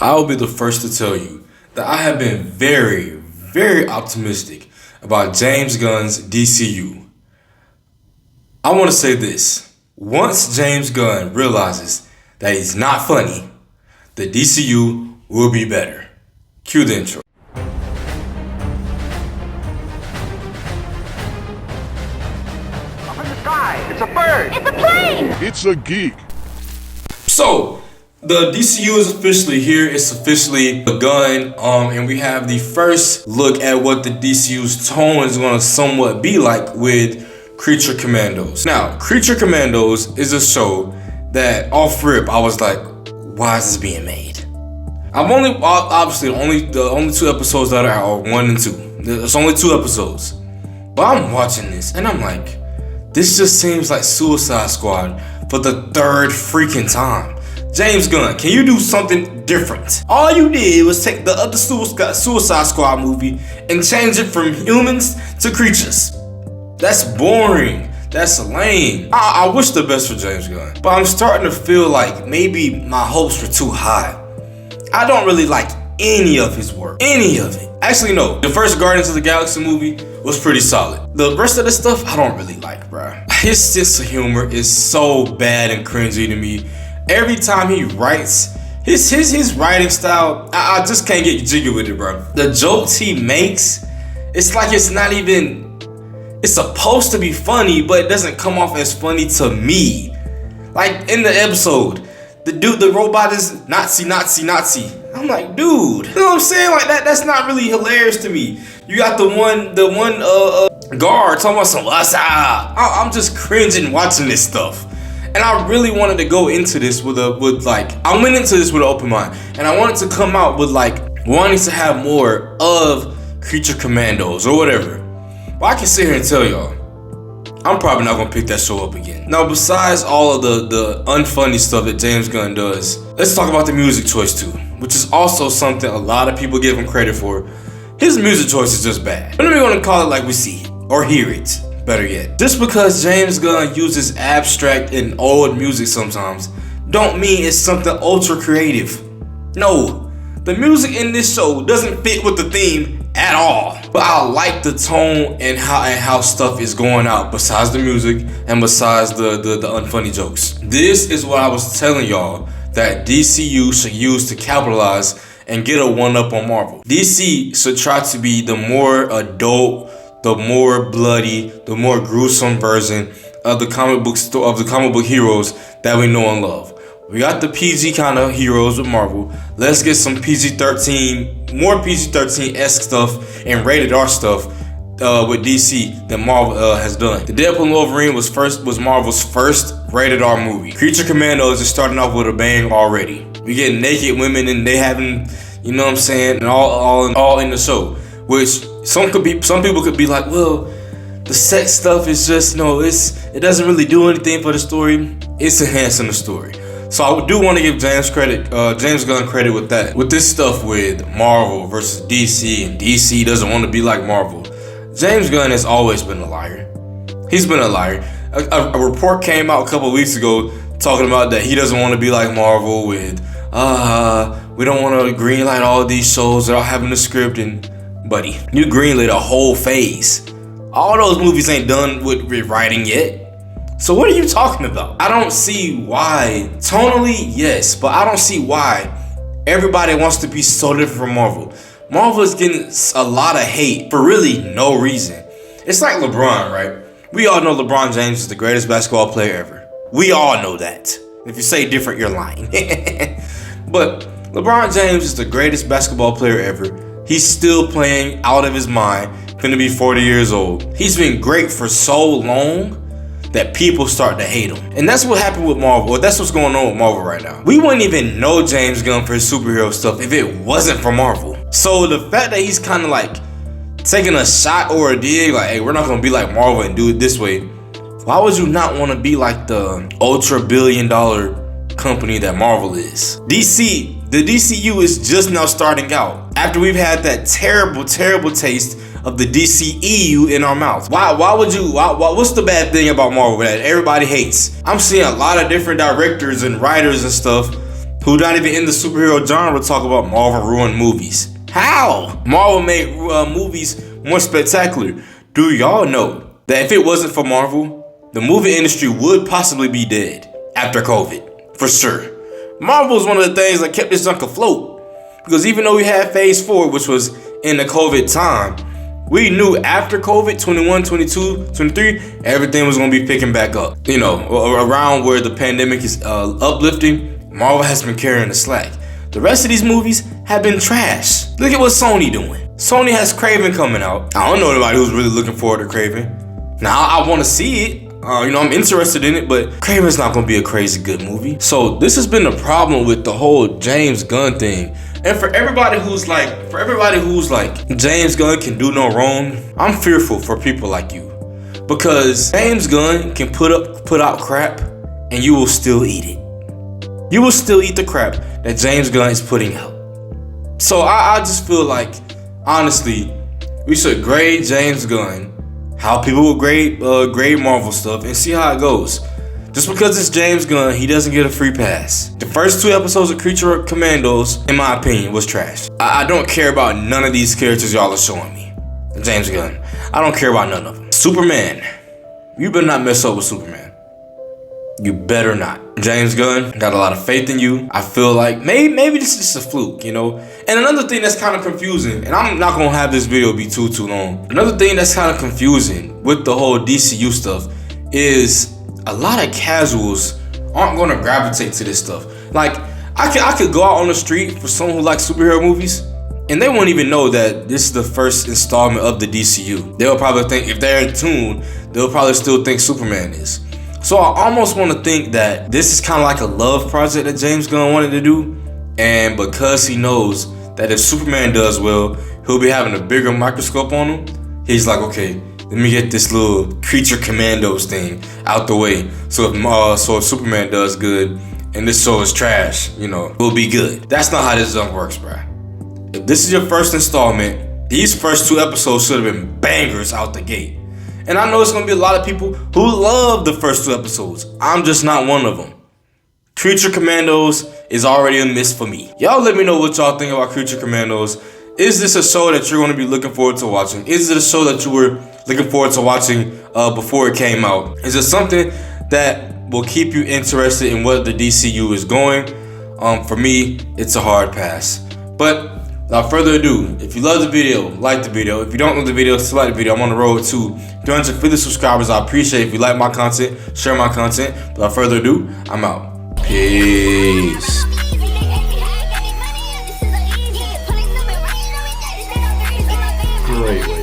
I'll be the first to tell you that I have been very, very optimistic about James Gunn's DCU. I want to say this. Once James Gunn realizes that he's not funny, the DCU will be better. Cue the intro. Up in the sky, it's a bird. It's a plane! It's a geek. So, the DCU is officially here. It's officially begun. And we have the first look at what the DCU's tone is going to somewhat be like with Creature Commandos. Now, Creature Commandos is a show that off rip, I was like, why is this being made? I'm only, obviously, the only two episodes that are 1 and 2. There's only 2 episodes. But I'm watching this and I'm like, this just seems like Suicide Squad for the 3rd freaking time. James Gunn, can you do something different? All you did was take the other Suicide Squad movie and change it from humans to creatures. That's boring. That's lame. I wish the best for James Gunn, but I'm starting to feel like maybe my hopes were too high. I don't really like any of his work. Any of it. Actually, no. The first Guardians of the Galaxy movie was pretty solid. The rest of the stuff, I don't really like, bruh. His sense of humor is so bad and cringy to me. Every time he writes, his writing style, I just can't get jiggy with it, bro. The jokes he makes, it's like it's not even, it's supposed to be funny, but it doesn't come off as funny to me. Like in the episode, the robot is Nazi. I'm like, dude, you know what I'm saying? Like that's not really hilarious to me. You got the one guard talking about some I'm just cringing watching this stuff. And I really wanted to go into this I went into this with an open mind. And I wanted to come out with wanting to have more of Creature Commandos or whatever. But I can sit here and tell y'all, I'm probably not gonna pick that show up again. Now, besides all of the unfunny stuff that James Gunn does, let's talk about the music choice too, which is also something a lot of people give him credit for. His music choice is just bad. But we're gonna call it like we see it, or hear it. Better yet. Just because James Gunn uses abstract and old music sometimes, don't mean it's something ultra creative. No, the music in this show doesn't fit with the theme at all. But I like the tone and how stuff is going out besides the music and besides the unfunny jokes. This is what I was telling y'all that DCU should use to capitalize and get a 1-up on Marvel. DC should try to be the more adult, the more bloody, the more gruesome version of the comic book heroes that we know and love. We got the PG kind of heroes with Marvel. Let's get some PG-13, more PG-13-esque stuff and rated R stuff with DC that Marvel has done. The Deadpool and Wolverine was Marvel's first rated R movie. Creature Commandos is starting off with a bang already. We get naked women and they having, you know what I'm saying, and all in the show. Which some people could be like, well, the sex stuff is just, it doesn't really do anything for the story. It's enhancing the story. So I do want to give James Gunn credit with that. With this stuff with Marvel versus DC, and DC doesn't want to be like Marvel. James Gunn has always been a liar. He's been a liar. A report came out a couple weeks ago talking about that he doesn't want to be like Marvel with, we don't want to greenlight all these shows without having a script. And buddy, you greenlit a whole phase. All those movies ain't done with rewriting yet. So what are you talking about? I don't see why. Tonally, yes, but I don't see why everybody wants to be so different from Marvel. Marvel is getting a lot of hate for really no reason. It's like LeBron, right? We all know LeBron James is the greatest basketball player ever. We all know that. If you say different, you're lying. But LeBron James is the greatest basketball player ever. He's still playing out of his mind, finna be 40 years old. He's been great for so long that people start to hate him. And that's what happened with Marvel. That's what's going on with Marvel right now. We wouldn't even know James Gunn for his superhero stuff if it wasn't for Marvel. So the fact that he's kind of like taking a shot or a dig, like, hey, we're not gonna be like Marvel and do it this way. Why would you not want to be like the ultra billion-dollar company that Marvel is? The DCU is just now starting out after we've had that terrible taste of the DCEU in our mouth. Why would you, what's the bad thing about Marvel that everybody hates? I'm seeing a lot of different directors and writers and stuff who not even in the superhero genre talk about Marvel ruined movies. How? Marvel made movies more spectacular. Do y'all know that if it wasn't for Marvel, the movie industry would possibly be dead after COVID? For sure. Marvel was one of the things that kept this junk afloat. Because even though we had phase 4, which was in the COVID time, we knew after COVID, 21, 22, 23, everything was going to be picking back up. You know, around where the pandemic is uplifting, Marvel has been carrying the slack. The rest of these movies have been trash. Look at what Sony doing. Sony has Kraven coming out. I don't know anybody who's really looking forward to Kraven. Now, I want to see it. I'm interested in it, but Kraven's not going to be a crazy good movie. So this has been the problem with the whole James Gunn thing. And for everybody who's like, James Gunn can do no wrong, I'm fearful for people like you. Because James Gunn can put out crap and you will still eat it. You will still eat the crap that James Gunn is putting out. So I just feel like, honestly, we should grade James Gunn how people will grade Marvel stuff and see how it goes. Just because it's James Gunn, he doesn't get a free pass. The first 2 episodes of Creature Commandos, in my opinion, was trash. I don't care about none of these characters y'all are showing me. James Gunn, I don't care about none of them. Superman, you better not mess up with Superman. You better not. James Gunn, got a lot of faith in you. I feel like maybe this is just a fluke, you know? And another thing that's kind of confusing, and I'm not gonna have this video be too long. Another thing that's kind of confusing with the whole DCU stuff is a lot of casuals aren't gonna gravitate to this stuff. Like, I could go out on the street for someone who likes superhero movies, and they won't even know that this is the first installment of the DCU. They'll probably think, if they're in tune, they'll probably still think Superman is. So I almost want to think that this is kind of like a love project that James Gunn wanted to do. And because he knows that if Superman does well, he'll be having a bigger microscope on him, he's like, okay, let me get this little Creature Commandos thing out the way. So if Superman does good and this show is trash, you know, we'll be good. That's not how this junk works, bruh. If this is your first installment, these first 2 episodes should have been bangers out the gate. And I know it's going to be a lot of people who love the first 2 episodes. I'm just not one of them. Creature Commandos is already a miss for me. Y'all let me know what y'all think about Creature Commandos. Is this a show that you're going to be looking forward to watching? Is it a show that you were looking forward to watching before it came out? Is it something that will keep you interested in what the DCU is going? For me, it's a hard pass. But without further ado, if you love the video, like the video. If you don't love the video, dislike the video. I'm on the road to 350 subscribers. I appreciate it if you like my content, share my content. Without further ado, I'm out. Peace. Great.